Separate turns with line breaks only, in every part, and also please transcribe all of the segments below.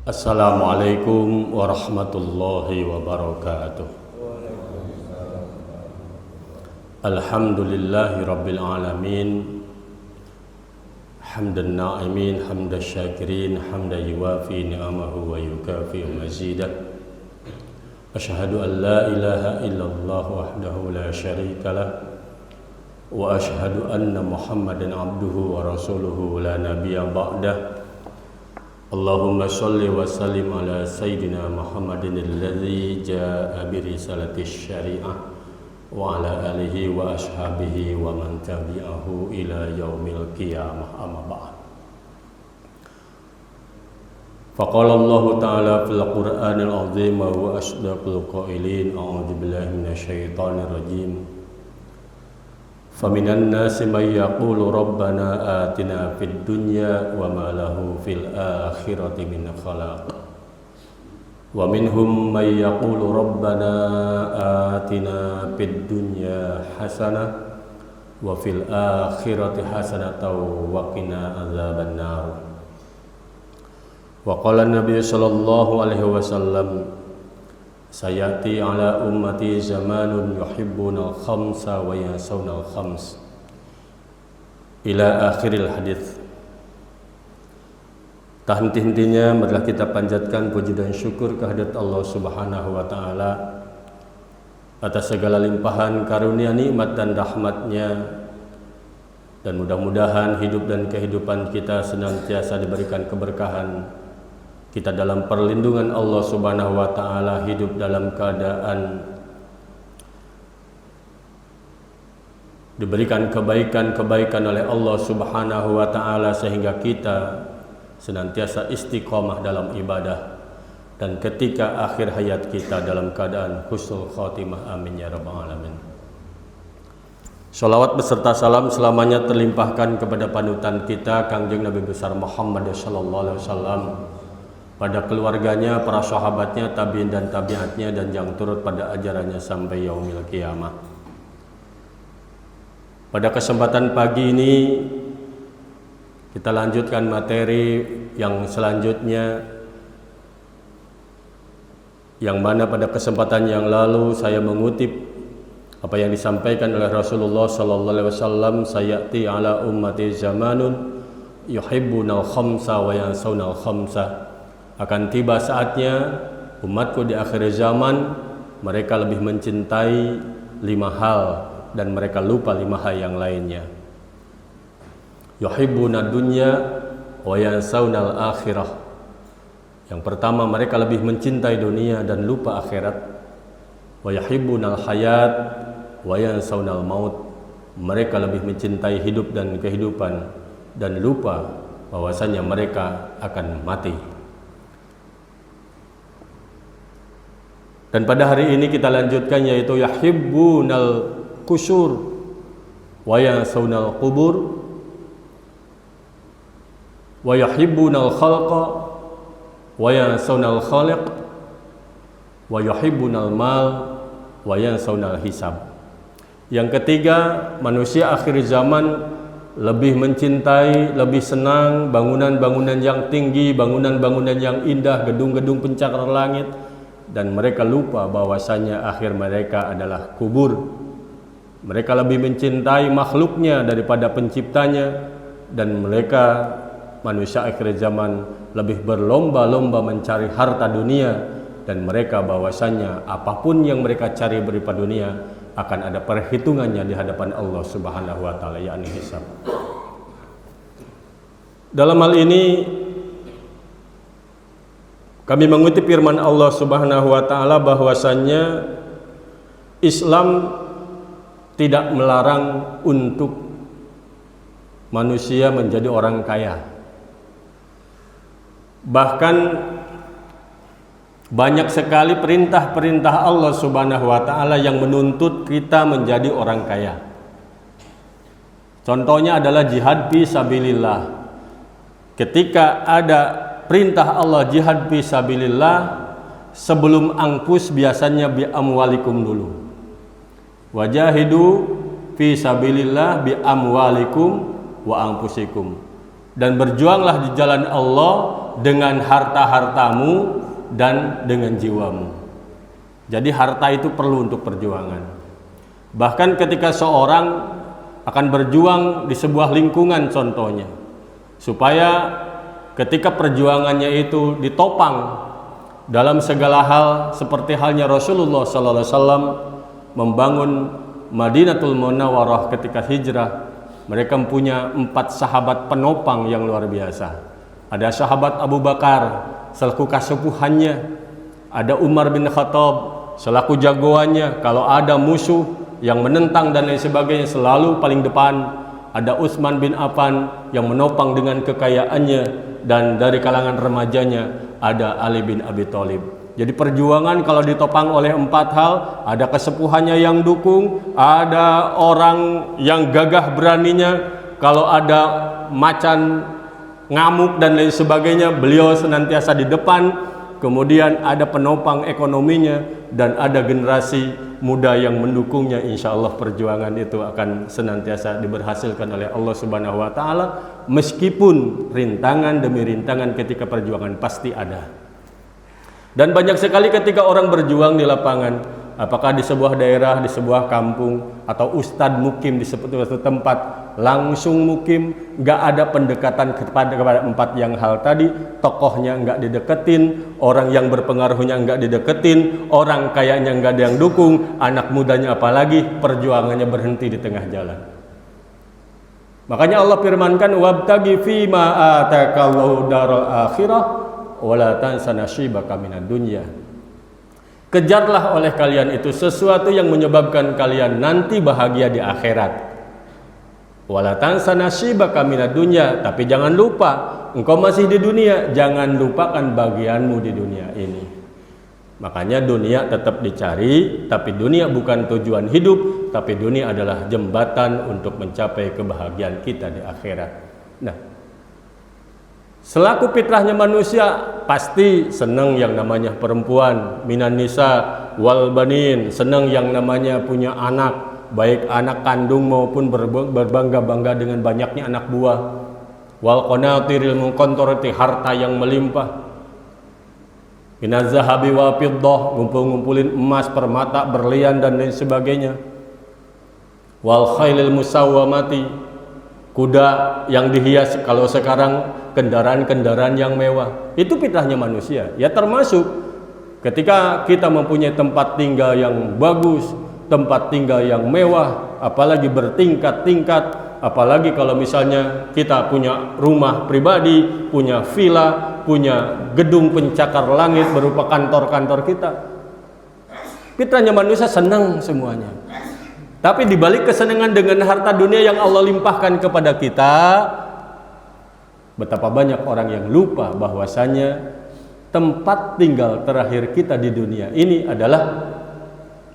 Assalamualaikum warahmatullahi wabarakatuh. Alhamdulillahi rabbil alamin. Hamdan na'imin, hamdan syakirin, hamdan yuwafi ni'amahu wa yukafi mazidah. Ashhadu an la ilaha illallah wahdahu la syarika lah. Wa ashhadu anna Muhammadan abduhu wa rasuluhu la nabiyya ba'dah. Allahumma salli wa sallim ala Sayyidina Muhammadin alladhi ja'a birisalatis syari'ah wa ala alihi wa ashabihi wa man tabi'ahu ila yaumil qiyamah amma ba'd. Faqala Allah ta'ala fil Qur'anil azim wa huwa asdaqul qailin. A'udzu billahi minasyaitonir rajim. Faminan nasi may yaqulu rabbana atina fid dunya wa ma lahu fil akhirati min khalaq. Wa minhum may yaqulu rabbana atina fid dunya hasanah wa fil akhirati hasanatan wa qina adzaban nar. Wa qala an-nabiy sallallahu alaihi wasallam, sayati ala ummati zamanun yuhibbuna al-khamsa wa yansawna al-khams ila akhiril hadits. Tak henti-hentinya marilah kita panjatkan puji dan syukur kehadirat Allah Subhanahu wa taala atas segala limpahan karunia, nikmat dan rahmatnya, dan mudah-mudahan hidup dan kehidupan kita senantiasa diberikan keberkahan. Kita dalam perlindungan Allah Subhanahu wa taala, hidup dalam keadaan diberikan kebaikan-kebaikan oleh Allah Subhanahu wa taala, sehingga kita senantiasa istiqomah dalam ibadah, dan ketika akhir hayat kita dalam keadaan husnul khotimah. Amin ya rabbal alamin. Shalawat beserta salam selamanya terlimpahkan kepada panutan kita Kangjeng Nabi besar Muhammad sallallahu alaihi wasallam, pada keluarganya, para sahabatnya, tabi'in dan tabi'atnya, dan yang turut pada ajarannya sampai yaumil qiyamah. Pada kesempatan pagi ini kita lanjutkan materi yang selanjutnya, yang mana pada kesempatan yang lalu saya mengutip apa yang disampaikan oleh Rasulullah sallallahu alaihi wasallam, sayati ala ummati zamanun yuhibbuna al-khamsa wa yansawna al-khamsa. Akan tiba saatnya umatku di akhir zaman mereka lebih mencintai 5 hal dan mereka lupa 5 hal yang lainnya. Yuhibbuna dunya wa yansawna al-akhirah. Yang pertama, mereka lebih mencintai dunia dan lupa akhirat. Wa yuhibbuna al-hayat wa yansawna al-maut. Mereka lebih mencintai hidup dan kehidupan dan lupa bahwasanya mereka akan mati. Dan pada hari ini kita lanjutkan, yaitu yahibbunal qusur wa yansawna al-qubur wa yuhibbunal khalqa wa yansawna al-khaliq wa yuhibbunal mal wa yansawna al-hisab. Yang ketiga, manusia akhir zaman lebih mencintai, lebih senang bangunan-bangunan yang tinggi, bangunan-bangunan yang indah, gedung-gedung pencakar langit, dan mereka lupa bahwasanya akhir mereka adalah kubur. Mereka lebih mencintai makhluknya daripada penciptanya, dan mereka manusia akhir zaman lebih berlomba-lomba mencari harta dunia, dan mereka bahwasanya apapun yang mereka cari berupa dunia akan ada perhitungannya di hadapan Allah Subhanahu wa taala, yakni hisab. Dalam hal ini kami mengutip firman Allah Subhanahu wa taala bahwasanya Islam tidak melarang untuk manusia menjadi orang kaya. Bahkan banyak sekali perintah-perintah Allah Subhanahu wa taala yang menuntut kita menjadi orang kaya. Contohnya adalah jihad fi sabilillah. Ketika ada perintah Allah jihad fi sabilillah, sebelum angpus biasanya bi amwalikum dulu. Wajahidu fi sabilillah bi amwalikum wa anfusikum. Dan berjuanglah di jalan Allah dengan harta-hartamu dan dengan jiwamu. Jadi harta itu perlu untuk perjuangan. Bahkan ketika seorang akan berjuang di sebuah lingkungan contohnya, supaya ketika perjuangannya itu ditopang dalam segala hal, seperti halnya Rasulullah SAW membangun Madinatul Munawwarah ketika hijrah, mereka punya 4 sahabat penopang yang luar biasa. Ada sahabat Abu Bakar selaku kasepuhannya, ada Umar bin Khattab selaku jagoannya, kalau ada musuh yang menentang dan lain sebagainya selalu paling depan. Ada Utsman bin Affan yang menopang dengan kekayaannya, dan dari kalangan remajanya ada Ali bin Abi Thalib. Jadi perjuangan kalau ditopang oleh 4 hal, ada kesepuhannya yang dukung, ada orang yang gagah beraninya, kalau ada macan ngamuk dan lain sebagainya beliau senantiasa di depan. Kemudian ada penopang ekonominya, dan ada generasi muda yang mendukungnya. Insya Allah perjuangan itu akan senantiasa diberhasilkan oleh Allah Subhanahu wa Ta'ala, meskipun rintangan demi rintangan ketika perjuangan pasti ada. Dan banyak sekali ketika orang berjuang di lapangan, apakah di sebuah daerah, di sebuah kampung, atau ustadz mukim di suatu tempat, langsung mukim, nggak ada pendekatan kepada 4 yang hal tadi. Tokohnya nggak dideketin, orang yang berpengaruhnya nggak dideketin, orang kayanya nggak ada yang dukung, anak mudanya apalagi, perjuangannya berhenti di tengah jalan. Makanya Allah firmankan, wabtagi fima atakallahu daral akhirah wala tansa nasibaka minad dunya. Kejarlah oleh kalian itu sesuatu yang menyebabkan kalian nanti bahagia di akhirat. Wala tansa nasibaka minad dunya, tapi jangan lupa engkau masih di dunia, jangan lupakan bagianmu di dunia ini. Makanya dunia tetap dicari, tapi dunia bukan tujuan hidup, tapi dunia adalah jembatan untuk mencapai kebahagiaan kita di akhirat. Nah, selaku fitrahnya manusia pasti senang yang namanya perempuan, minan nisa wal banin, senang yang namanya punya anak, baik anak kandung maupun berbangga-bangga dengan banyaknya anak buah. Wal qanatiril muqantarati, harta yang melimpah. Minaz zahabi wa fiddah, ngumpul-ngumpulin emas, permata, berlian dan lain sebagainya. Wal khailil musawwamati, kuda yang dihias, kalau sekarang kendaraan-kendaraan yang mewah. Itu fitrahnya manusia. Ya termasuk ketika kita mempunyai tempat tinggal yang bagus, tempat tinggal yang mewah, apalagi bertingkat-tingkat, apalagi kalau misalnya kita punya rumah pribadi, punya villa, punya gedung pencakar langit berupa kantor-kantor kita. Fitrahnya manusia senang semuanya. Tapi dibalik kesenangan dengan harta dunia yang Allah limpahkan kepada kita, betapa banyak orang yang lupa bahwasanya tempat tinggal terakhir kita di dunia ini adalah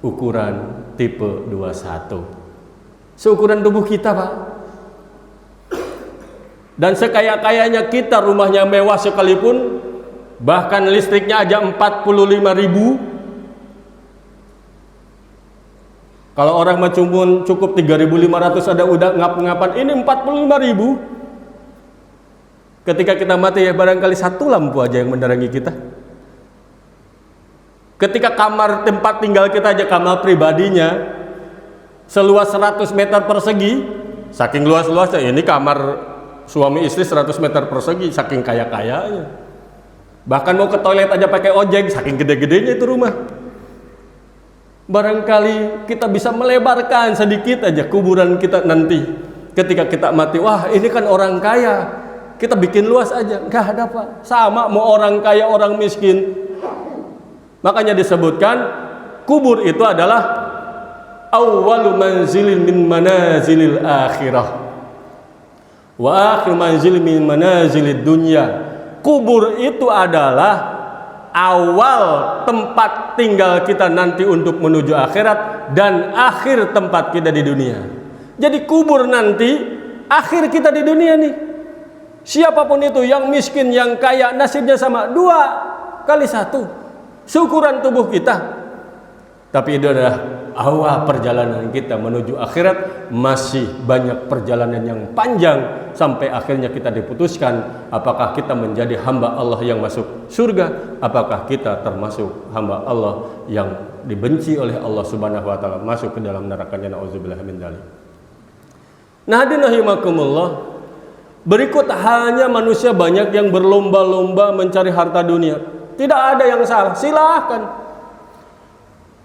ukuran tipe 21. Seukuran tubuh kita, Pak. Dan sekaya-kayanya kita, rumahnya mewah sekalipun, bahkan listriknya aja 45.000. Kalau orang mah cukup 3.500 ada udah ngap-ngapan, ini 45.000. Ketika kita mati ya barangkali 1 lampu aja yang menerangi kita. Ketika kamar tempat tinggal kita aja, kamar pribadinya seluas 100 meter persegi, saking luas-luasnya, ini kamar suami istri 100 meter persegi, saking kaya-kayanya. Bahkan mau ke toilet aja pakai ojek, saking gede-gedenya itu rumah. Barangkali kita bisa melebarkan sedikit aja kuburan kita nanti. Ketika kita mati, wah ini kan orang kaya, kita bikin luas aja. Enggak ada, Pak. Sama mau orang kaya, orang miskin. Makanya disebutkan kubur itu adalah awwalu manzilin min manazilil akhirah wa akhir manzil min manazilid dunya. Kubur itu adalah awal tempat tinggal kita nanti untuk menuju akhirat dan akhir tempat kita di dunia. Jadi kubur nanti akhir kita di dunia nih. Siapapun itu, yang miskin, yang kaya, nasibnya sama, 2 kali 1 seukuran tubuh kita. Tapi itu adalah awal perjalanan kita menuju akhirat, masih banyak perjalanan yang panjang sampai akhirnya kita diputuskan apakah kita menjadi hamba Allah yang masuk surga, apakah kita termasuk hamba Allah yang dibenci oleh Allah Subhanahu wa taala, masuk ke dalam nerakanya. Nauzubillah min dzalik. Nah, hadirin rahimakumullah, berikut hanya manusia banyak yang berlomba-lomba mencari harta dunia. Tidak ada yang salah, silahkan.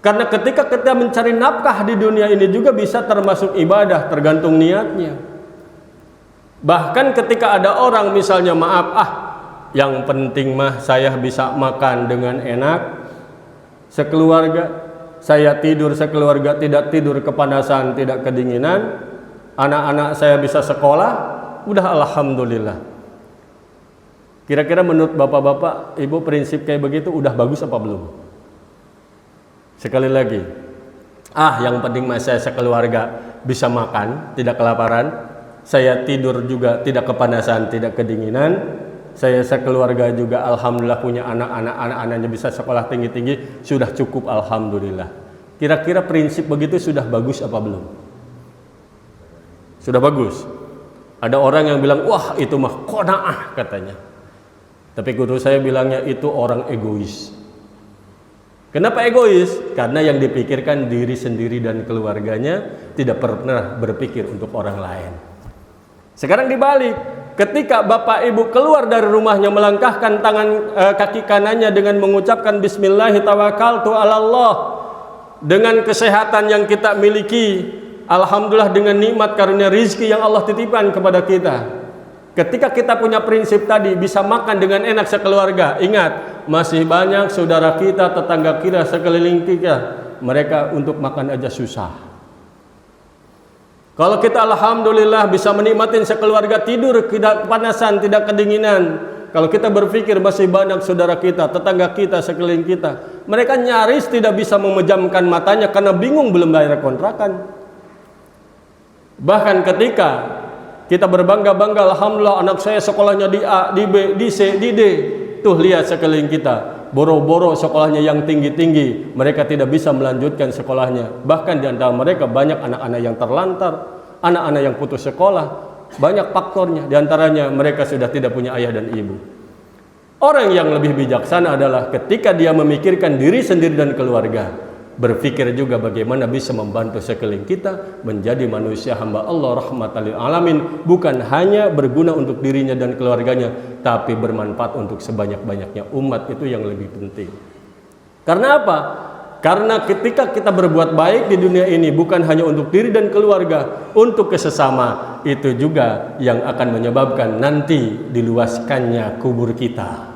Karena ketika kita mencari nafkah di dunia ini juga bisa termasuk ibadah, tergantung niatnya. Bahkan ketika ada orang misalnya, maaf, yang penting mah saya bisa makan dengan enak sekeluarga, saya tidur sekeluarga, tidak tidur kepanasan, tidak kedinginan, anak-anak saya bisa sekolah, udah alhamdulillah. Kira-kira menurut bapak-bapak, ibu, prinsip kayak begitu udah bagus apa belum? Sekali lagi, yang penting mas saya sekeluarga bisa makan, tidak kelaparan, saya tidur juga tidak kepanasan, tidak kedinginan, saya sekeluarga juga alhamdulillah punya anak-anaknya bisa sekolah tinggi-tinggi, sudah cukup alhamdulillah. Kira-kira prinsip begitu sudah bagus apa belum? Sudah bagus. Ada orang yang bilang, wah itu mah qanaah katanya. Tapi guru saya bilangnya itu orang egois. Kenapa egois? Karena yang dipikirkan diri sendiri dan keluarganya, tidak pernah berpikir untuk orang lain. Sekarang dibalik, ketika bapak ibu keluar dari rumahnya melangkahkan kaki kanannya dengan mengucapkan Bismillahirrahmanirrahim, dengan kesehatan yang kita miliki, alhamdulillah dengan nikmat karunia rizki yang Allah titipkan kepada kita. Ketika kita punya prinsip tadi, bisa makan dengan enak sekeluarga, ingat, masih banyak saudara kita, tetangga kita, sekeliling kita, mereka untuk makan aja susah. Kalau kita alhamdulillah bisa menikmatin sekeluarga, tidur tidak kepanasan, tidak kedinginan. Kalau kita berpikir masih banyak saudara kita, tetangga kita, sekeliling kita, mereka nyaris tidak bisa memejamkan matanya karena bingung belum bayar kontrakan. Bahkan ketika kita berbangga-bangga, alhamdulillah anak saya sekolahnya di A, di B, di C, di D. Tuh lihat sekeliling kita, boro-boro sekolahnya yang tinggi-tinggi, mereka tidak bisa melanjutkan sekolahnya. Bahkan di antara mereka banyak anak-anak yang terlantar, anak-anak yang putus sekolah, banyak faktornya. Di antaranya mereka sudah tidak punya ayah dan ibu. Orang yang lebih bijaksana adalah ketika dia memikirkan diri sendiri dan keluarga, berpikir juga bagaimana bisa membantu sekeliling kita menjadi manusia hamba Allah rahmatan lil alamin, bukan hanya berguna untuk dirinya dan keluarganya, tapi bermanfaat untuk sebanyak-banyaknya umat. Itu yang lebih penting. Karena apa? Karena ketika kita berbuat baik di dunia ini bukan hanya untuk diri dan keluarga, untuk kesesama, itu juga yang akan menyebabkan nanti diluaskannya kubur kita.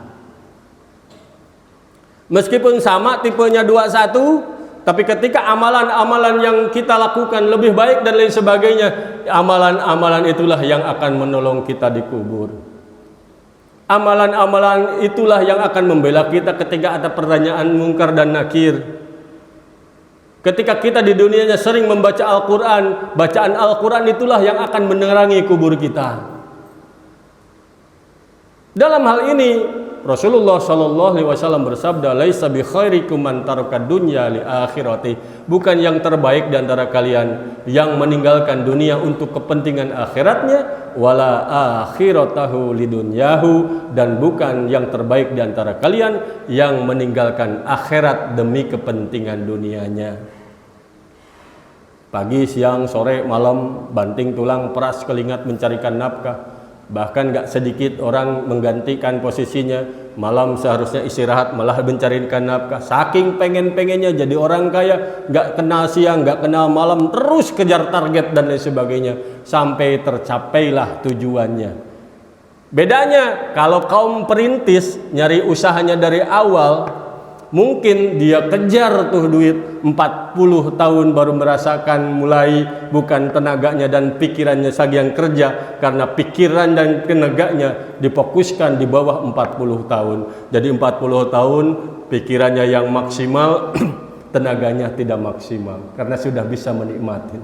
Meskipun sama tipenya 21, tapi ketika amalan-amalan yang kita lakukan lebih baik dan lain sebagainya, amalan-amalan itulah yang akan menolong kita di kubur. Amalan-amalan itulah yang akan membela kita ketika ada pertanyaan mungkar dan nakir. Ketika kita di dunianya sering membaca Al-Quran, bacaan Al-Quran itulah yang akan menerangi kubur kita. Dalam hal ini Rasulullah Shallallahu Alaihi Wasallam bersabda, "Laisa bi khairikum man taraka dunya li akhirati." Bukan yang terbaik di antara kalian yang meninggalkan dunia untuk kepentingan akhiratnya, wala akhiratahu lidunyahu, dan bukan yang terbaik di antara kalian yang meninggalkan akhirat demi kepentingan dunianya. Pagi, siang, sore, malam, banting tulang, peras keringat mencarikan nafkah. Bahkan gak sedikit orang menggantikan posisinya, malam seharusnya istirahat malah mencarikan nafkah. Saking pengen-pengennya jadi orang kaya, gak kenal siang, gak kenal malam, terus kejar target dan lain sebagainya, sampai tercapailah tujuannya. Bedanya kalau kaum perintis nyari usahanya dari awal, mungkin dia kejar tuh duit 40 tahun baru merasakan mulai, bukan tenaganya dan pikirannya saja yang kerja, karena pikiran dan tenaganya difokuskan di bawah 40 tahun. Jadi 40 tahun pikirannya yang maksimal, tenaganya tidak maksimal karena sudah bisa menikmati.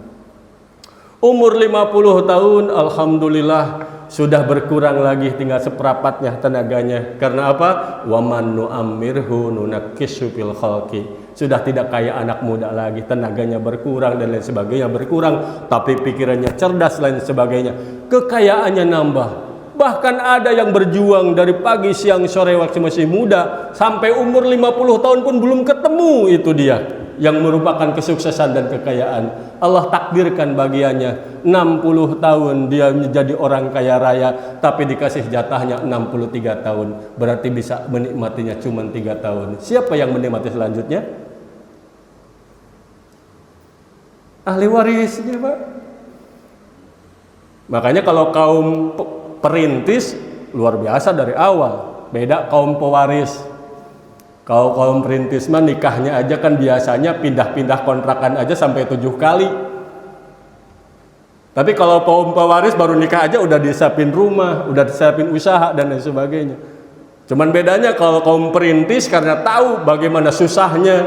Umur 50 tahun alhamdulillah sudah berkurang lagi, tinggal seperempatnya tenaganya. Karena apa? Wa man nu'ammirhu nunakkisu fil khalqi. Sudah tidak kayak anak muda lagi, tenaganya berkurang dan lain sebagainya berkurang, tapi pikirannya cerdas lain sebagainya. Kekayaannya nambah. Bahkan ada yang berjuang dari pagi, siang, sore waktu masih muda, sampai umur 50 tahun pun belum ketemu itu dia. Yang merupakan kesuksesan dan kekayaan. Allah takdirkan bagiannya 60 tahun dia menjadi orang kaya raya, tapi dikasih jatahnya 63 tahun. Berarti bisa menikmatinya cuma 3 tahun. Siapa yang menikmati selanjutnya? Ahli warisnya, Pak. Makanya kalau kaum perintis luar biasa dari awal. Beda kaum pewaris. Kalau kaum perintis mah nikahnya aja kan biasanya pindah-pindah kontrakan aja sampai 7 kali. Tapi kalau kaum pewaris baru nikah aja udah disiapin rumah, udah disiapin usaha dan lain sebagainya. Cuman bedanya kalau kaum perintis karena tahu bagaimana susahnya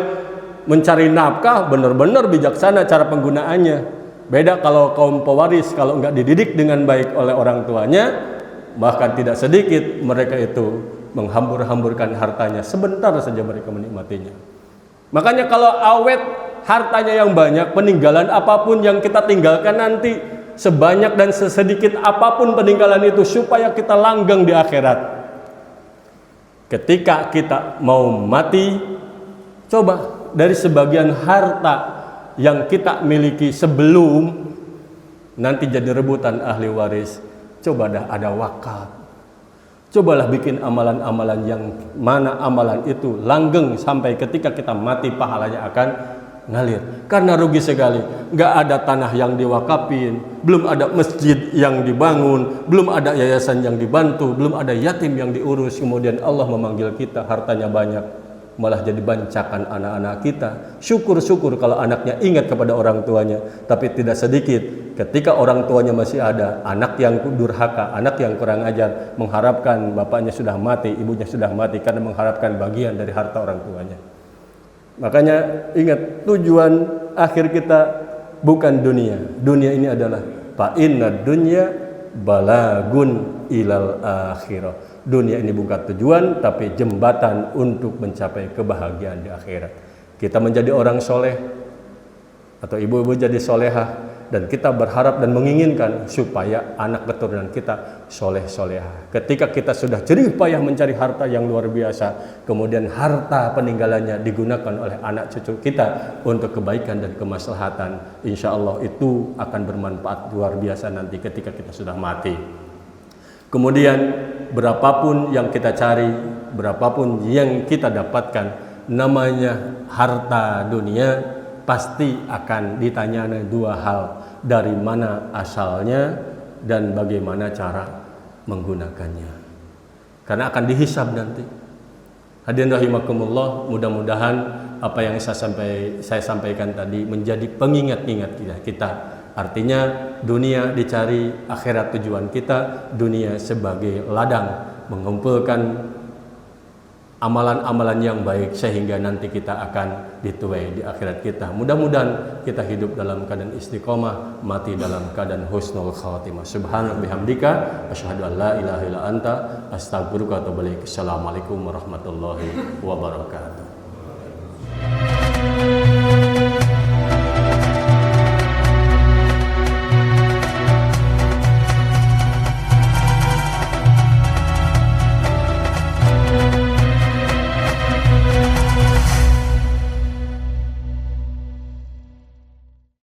mencari nafkah, benar-benar bijaksana cara penggunaannya. Beda kalau kaum pewaris, kalau nggak dididik dengan baik oleh orang tuanya, bahkan tidak sedikit mereka itu menghambur-hamburkan hartanya, sebentar saja mereka menikmatinya. Makanya kalau awet hartanya yang banyak, peninggalan apapun yang kita tinggalkan nanti, sebanyak dan sesedikit apapun peninggalan itu, supaya kita langgeng di akhirat. Ketika kita mau mati, coba dari sebagian harta yang kita miliki sebelum nanti jadi rebutan ahli waris, coba dah ada wakaf. Cobalah bikin amalan-amalan yang mana amalan itu langgeng sampai ketika kita mati pahalanya akan ngalir. Karena rugi sekali, nggak ada tanah yang diwakafin, belum ada masjid yang dibangun, belum ada yayasan yang dibantu, belum ada yatim yang diurus. Kemudian Allah memanggil kita, hartanya banyak, malah jadi bancakan anak-anak kita. Syukur-syukur kalau anaknya ingat kepada orang tuanya, tapi tidak sedikit ketika orang tuanya masih ada, anak yang durhaka, anak yang kurang ajar, mengharapkan bapaknya sudah mati, ibunya sudah mati karena mengharapkan bagian dari harta orang tuanya. Makanya ingat, tujuan akhir kita bukan dunia. Dunia ini adalah fa inna dunya balagun ilal akhirah. Dunia ini bukan tujuan, tapi jembatan untuk mencapai kebahagiaan di akhirat. Kita menjadi orang soleh, atau ibu-ibu jadi solehah, dan kita berharap dan menginginkan supaya anak keturunan kita soleh-solehah. Ketika kita sudah jerih payah mencari harta yang luar biasa, kemudian harta peninggalannya digunakan oleh anak cucu kita untuk kebaikan dan kemaslahatan, insya Allah itu akan bermanfaat luar biasa nanti ketika kita sudah mati. Kemudian berapapun yang kita cari, berapapun yang kita dapatkan, namanya harta dunia, pasti akan ditanyai 2 hal. Dari mana asalnya dan bagaimana cara menggunakannya. Karena akan dihisab nanti. Hadirin rahimakumullah, mudah-mudahan apa yang saya sampaikan tadi menjadi pengingat-ingat kita. Artinya dunia dicari, akhirat tujuan kita. Dunia sebagai ladang mengumpulkan amalan-amalan yang baik sehingga nanti kita akan dituai di akhirat kita. Mudah-mudahan kita hidup dalam keadaan istiqomah, mati dalam keadaan husnul khatimah. Subhanallah bihamdika, asyhadu an la ilaha illa anta, astaghfiruka wa atubu ilaik. Assalamualaikum warahmatullahi wabarakatuh.